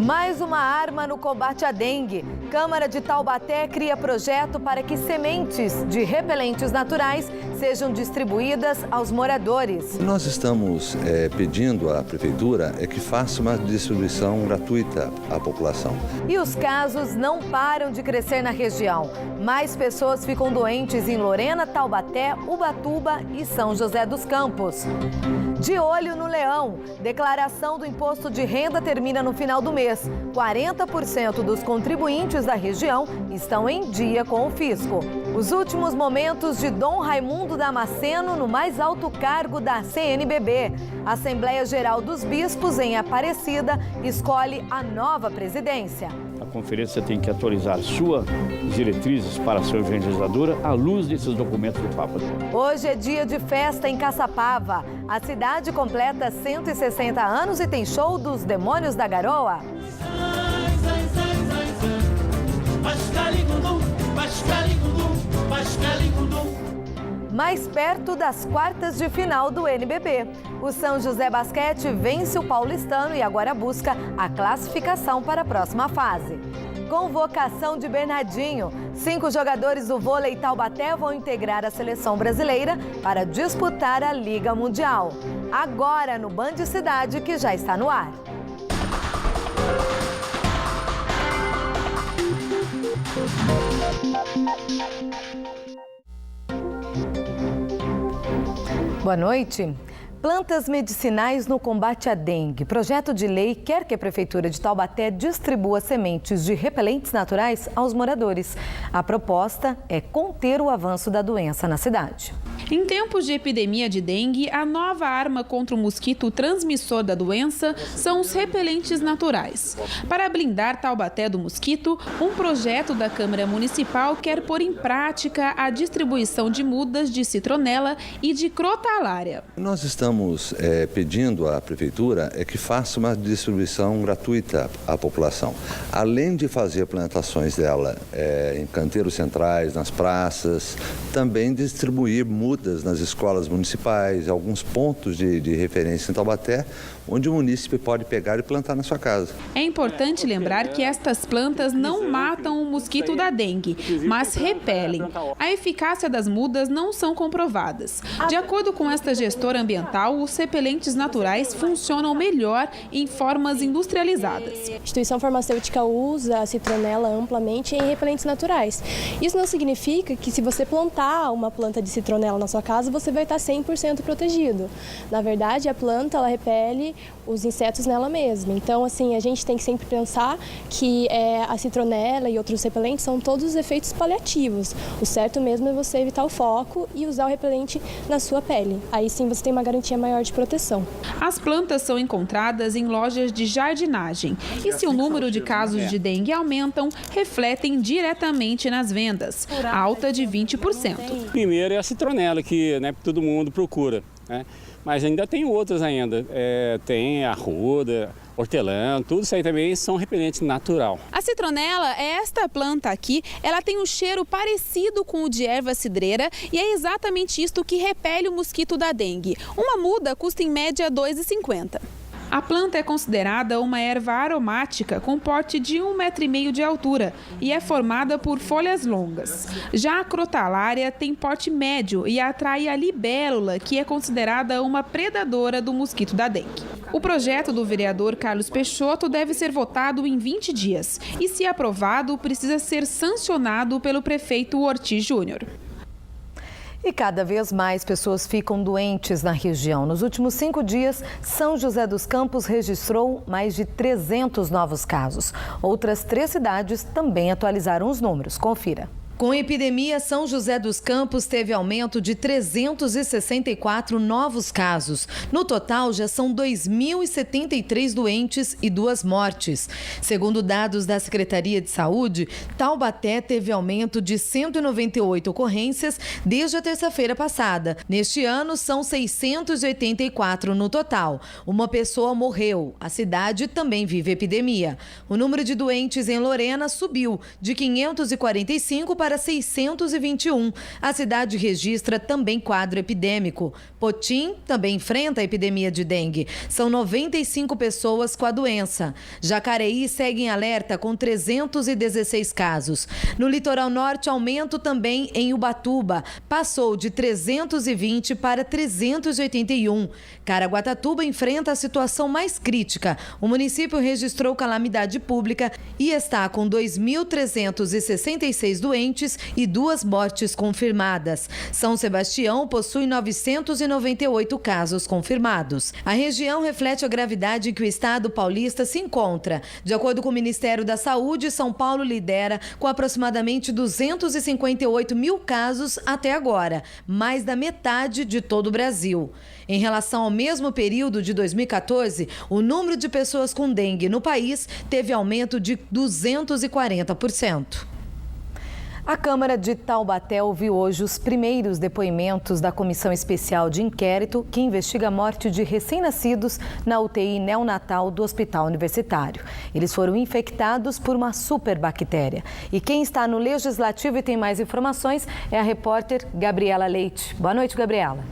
Mais uma arma no combate à dengue. Câmara de Taubaté cria projeto para que sementes de repelentes naturais sejam distribuídas aos moradores. Nós estamos pedindo à Prefeitura que faça uma distribuição gratuita à população. E os casos não param de crescer na região. Mais pessoas ficam doentes em Lorena, Taubaté, Ubatuba e São José dos Campos. De olho no leão, declaração do imposto de renda termina no final do mês. 40% dos contribuintes da região estão em dia com o fisco. Os últimos momentos de Dom Raimundo Damasceno no mais alto cargo da CNBB. A Assembleia Geral dos Bispos, em Aparecida, escolhe a nova presidência. A conferência tem que atualizar suas diretrizes para a sua evangelizadora à luz desses documentos do Papa. Hoje é dia de festa em Caçapava. A cidade completa 160 anos e tem show dos Demônios da Garoa. Mais perto das quartas de final do NBB. O São José Basquete vence o Paulistano e agora busca a classificação para a próxima fase. Convocação de Bernardinho. 5 jogadores do vôlei Taubaté vão integrar a seleção brasileira para disputar a Liga Mundial. Agora no Band Cidade, que já está no ar. Boa noite. Plantas medicinais no combate à dengue. Projeto de lei quer que a Prefeitura de Taubaté distribua sementes de repelentes naturais aos moradores. A proposta é conter o avanço da doença na cidade. Em tempos de epidemia de dengue, a nova arma contra o mosquito transmissor da doença são os repelentes naturais. Para blindar Taubaté do mosquito, um projeto da Câmara Municipal quer pôr em prática a distribuição de mudas de citronela e de crotalária. Nós estamos pedindo à Prefeitura que faça uma distribuição gratuita à população. Além de fazer plantações dela em canteiros centrais, nas praças, também distribuir mudas nas escolas municipais, alguns pontos de referência em Taubaté, onde o munícipe pode pegar e plantar na sua casa. É importante lembrar que estas plantas não matam o mosquito da dengue, mas repelem. A eficácia das mudas não são comprovadas. De acordo com esta gestora ambiental, os repelentes naturais funcionam melhor em formas industrializadas. A instituição farmacêutica usa a citronela amplamente em repelentes naturais. Isso não significa que se você plantar uma planta de citronela na sua casa, você vai estar 100% protegido. Na verdade, a planta ela repele os insetos nela mesma. Então, assim, a gente tem que sempre pensar que a citronela e outros repelentes são todos os efeitos paliativos. O certo mesmo é você evitar o foco e usar o repelente na sua pele. Aí sim você tem uma garantia maior de proteção. As plantas são encontradas em lojas de jardinagem e se o número de casos de dengue aumentam, refletem diretamente nas vendas, alta de 20%. Primeiro é a citronela, que todo mundo procura, né? Mas ainda tem outras ainda, tem arruda, hortelã, tudo isso aí também são repelentes natural. A citronela é esta planta aqui, ela tem um cheiro parecido com o de erva cidreira e é exatamente isto que repele o mosquito da dengue. Uma muda custa em média R$ 2,50. A planta é considerada uma erva aromática com porte de 1,5 m de altura e é formada por folhas longas. Já a crotalária tem porte médio e atrai a libélula, que é considerada uma predadora do mosquito da dengue. O projeto do vereador Carlos Peixoto deve ser votado em 20 dias e, se aprovado, precisa ser sancionado pelo prefeito Ortiz Júnior. E cada vez mais pessoas ficam doentes na região. Nos últimos 5 dias, São José dos Campos registrou mais de 300 novos casos. Outras 3 cidades também atualizaram os números. Confira. Com a epidemia, São José dos Campos teve aumento de 364 novos casos. No total, já são 2.073 doentes e 2 mortes. Segundo dados da Secretaria de Saúde, Taubaté teve aumento de 198 ocorrências desde a terça-feira passada. Neste ano, são 684 no total. Uma pessoa morreu. A cidade também vive epidemia. O número de doentes em Lorena subiu de 545 para para 621. A cidade registra também quadro epidêmico. Potim também enfrenta a epidemia de dengue. São 95 pessoas com a doença. Jacareí segue em alerta com 316 casos. No litoral norte, aumento também em Ubatuba. Passou de 320 para 381. Caraguatatuba enfrenta a situação mais crítica. O município registrou calamidade pública e está com 2.366 doentes e 2 mortes confirmadas. São Sebastião possui 998 casos confirmados. A região reflete a gravidade em que o estado paulista se encontra. De acordo com o Ministério da Saúde, São Paulo lidera com aproximadamente 258 mil casos até agora, mais da metade de todo o Brasil. Em relação ao mesmo período de 2014, o número de pessoas com dengue no país teve aumento de 240%. A Câmara de Taubaté ouviu hoje os primeiros depoimentos da Comissão Especial de Inquérito que investiga a morte de recém-nascidos na UTI neonatal do Hospital Universitário. Eles foram infectados por uma superbactéria. E quem está no Legislativo e tem mais informações é a repórter Gabriela Leite. Boa noite, Gabriela.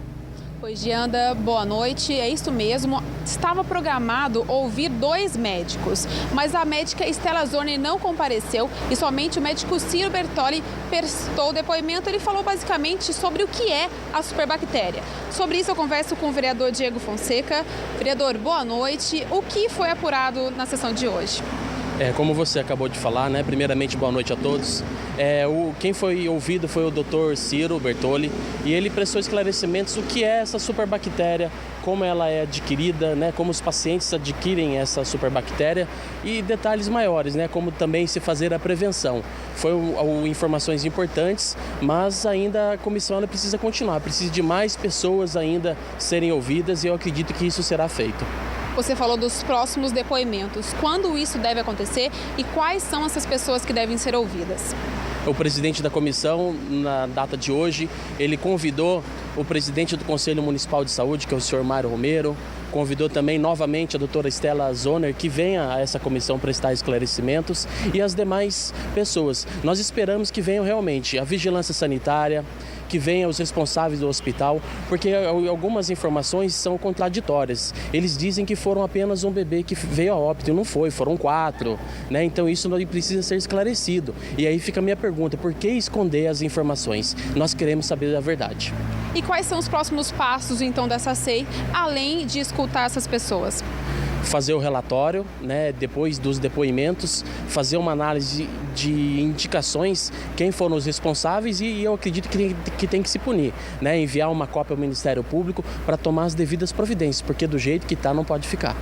Oi, Gianda, boa noite. É isso mesmo. Estava programado ouvir 2 médicos, mas a médica Estela Zorner não compareceu e somente o médico Ciro Bertoli prestou o depoimento. Ele falou basicamente sobre o que é a superbactéria. Sobre isso eu converso com o vereador Diego Fonseca. Vereador, boa noite. O que foi apurado na sessão de hoje? Como você acabou de falar, né? Primeiramente, boa noite a todos. Quem foi ouvido foi o Dr. Ciro Bertoli e ele prestou esclarecimentos o que é essa superbactéria, como ela é adquirida, né? Como os pacientes adquirem essa superbactéria e detalhes maiores, né? Como também se fazer a prevenção. Foram informações importantes, mas ainda a comissão ela precisa continuar, precisa de mais pessoas ainda serem ouvidas e eu acredito que isso será feito. Você falou dos próximos depoimentos. Quando isso deve acontecer e quais são essas pessoas que devem ser ouvidas? O presidente da comissão, na data de hoje, ele convidou o presidente do Conselho Municipal de Saúde, que é o senhor Mário Romero, convidou também novamente a doutora Estela Zorner, que venha a essa comissão prestar esclarecimentos, e as demais pessoas. Nós esperamos que venham realmente a vigilância sanitária, que venham os responsáveis do hospital, porque algumas informações são contraditórias. Eles dizem que foram apenas um bebê que veio a óbito, e não foi, foram 4, né? Então isso não precisa ser esclarecido. E aí fica a minha pergunta, por que esconder as informações? Nós queremos saber a verdade. E quais são os próximos passos, então, dessa SEI, além de escutar essas pessoas? Fazer o relatório, né, depois dos depoimentos, fazer uma análise de indicações, quem foram os responsáveis e eu acredito que tem que se punir, né, enviar uma cópia ao Ministério Público para tomar as devidas providências, porque do jeito que está não pode ficar.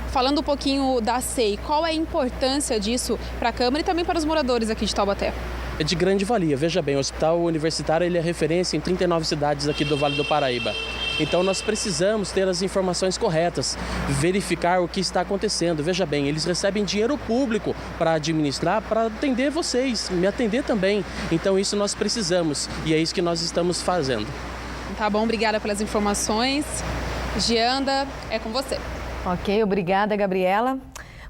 Falando um pouquinho da SEI, qual é a importância disso para a Câmara e também para os moradores aqui de Taubaté? É de grande valia. Veja bem, o Hospital Universitário ele é referência em 39 cidades aqui do Vale do Paraíba. Então nós precisamos ter as informações corretas, verificar o que está acontecendo. Veja bem, eles recebem dinheiro público para administrar, para atender vocês, me atender também. Então isso nós precisamos e é isso que nós estamos fazendo. Tá bom, obrigada pelas informações. Gianda, é com você. Ok, obrigada, Gabriela.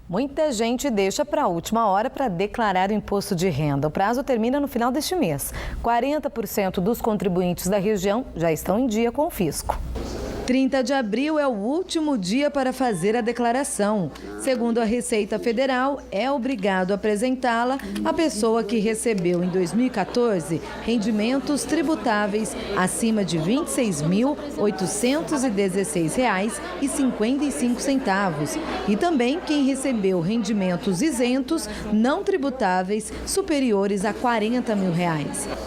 Muita gente deixa para a última hora para declarar o imposto de renda. O prazo termina no final deste mês. 40% dos contribuintes da região já estão em dia com o fisco. 30 de abril é o último dia para fazer a declaração. Segundo a Receita Federal, é obrigado a apresentá-la a pessoa que recebeu em 2014 rendimentos tributáveis acima de R$ 26.816,55 e também quem recebeu rendimentos isentos não tributáveis superiores a R$ 40 mil.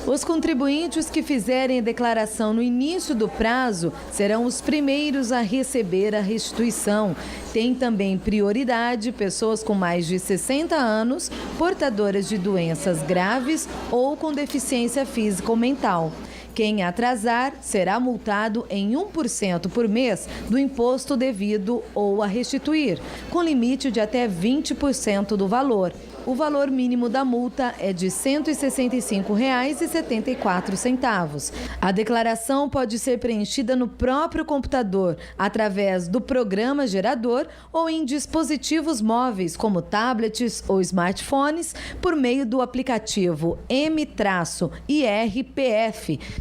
Os contribuintes que fizerem a declaração no início do prazo serão os primeiros a receber a restituição. Tem também prioridade pessoas com mais de 60 anos, portadoras de doenças graves ou com deficiência física ou mental. Quem atrasar será multado em 1% por mês do imposto devido ou a restituir, com limite de até 20% do valor. O valor mínimo da multa é de R$ 165,74. A declaração pode ser preenchida no próprio computador, através do programa gerador ou em dispositivos móveis, como tablets ou smartphones, por meio do aplicativo M-IRPF,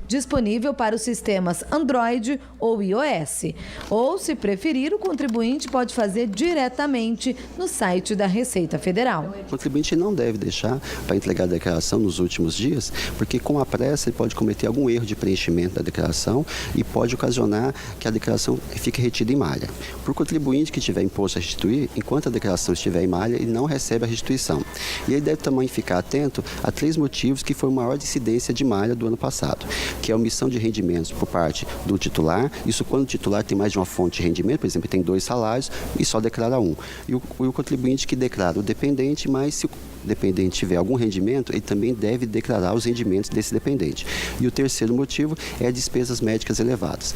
disponível para os sistemas Android ou iOS. Ou, se preferir, o contribuinte pode fazer diretamente no site da Receita Federal. O contribuinte não deve deixar para entregar a declaração nos últimos dias, porque com a pressa ele pode cometer algum erro de preenchimento da declaração e pode ocasionar que a declaração fique retida em malha. Para o contribuinte que tiver imposto a restituir, enquanto a declaração estiver em malha, ele não recebe a restituição. E ele deve também ficar atento a 3 motivos que foi maior incidência de malha do ano passado, que é a omissão de rendimentos por parte do titular, isso quando o titular tem mais de uma fonte de rendimento, por exemplo, tem 2 salários e só declara um. E o contribuinte que declara o dependente, mas se o dependente tiver algum rendimento, ele também deve declarar os rendimentos desse dependente. E o terceiro motivo é despesas médicas elevadas.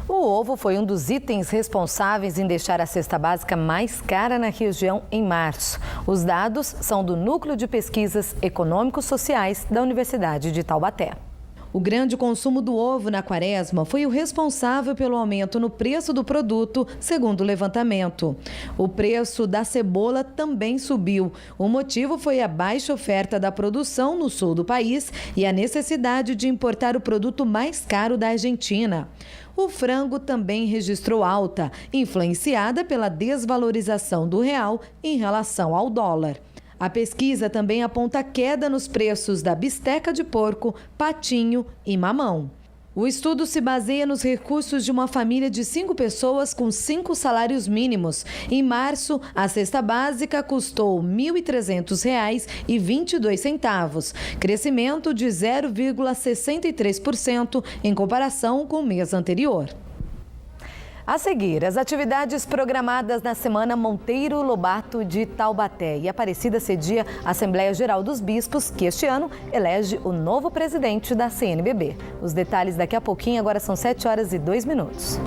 O ovo foi um dos itens responsáveis em deixar a cesta básica mais cara na região em março. Os dados são do Núcleo de Pesquisas Econômicos Sociais da Universidade de Taubaté. O grande consumo do ovo na quaresma foi o responsável pelo aumento no preço do produto, segundo o levantamento. O preço da cebola também subiu. O motivo foi a baixa oferta da produção no sul do país e a necessidade de importar o produto mais caro da Argentina. O frango também registrou alta, influenciada pela desvalorização do real em relação ao dólar. A pesquisa também aponta queda nos preços da bisteca de porco, patinho e mamão. O estudo se baseia nos recursos de uma família de 5 pessoas com 5 salários mínimos. Em março, a cesta básica custou R$ 1.300,22, crescimento de 0,63% em comparação com o mês anterior. A seguir, as atividades programadas na Semana Monteiro Lobato de Taubaté. E Aparecida cedia a Assembleia Geral dos Bispos, que este ano elege o novo presidente da CNBB. Os detalhes daqui a pouquinho, agora são 7h02.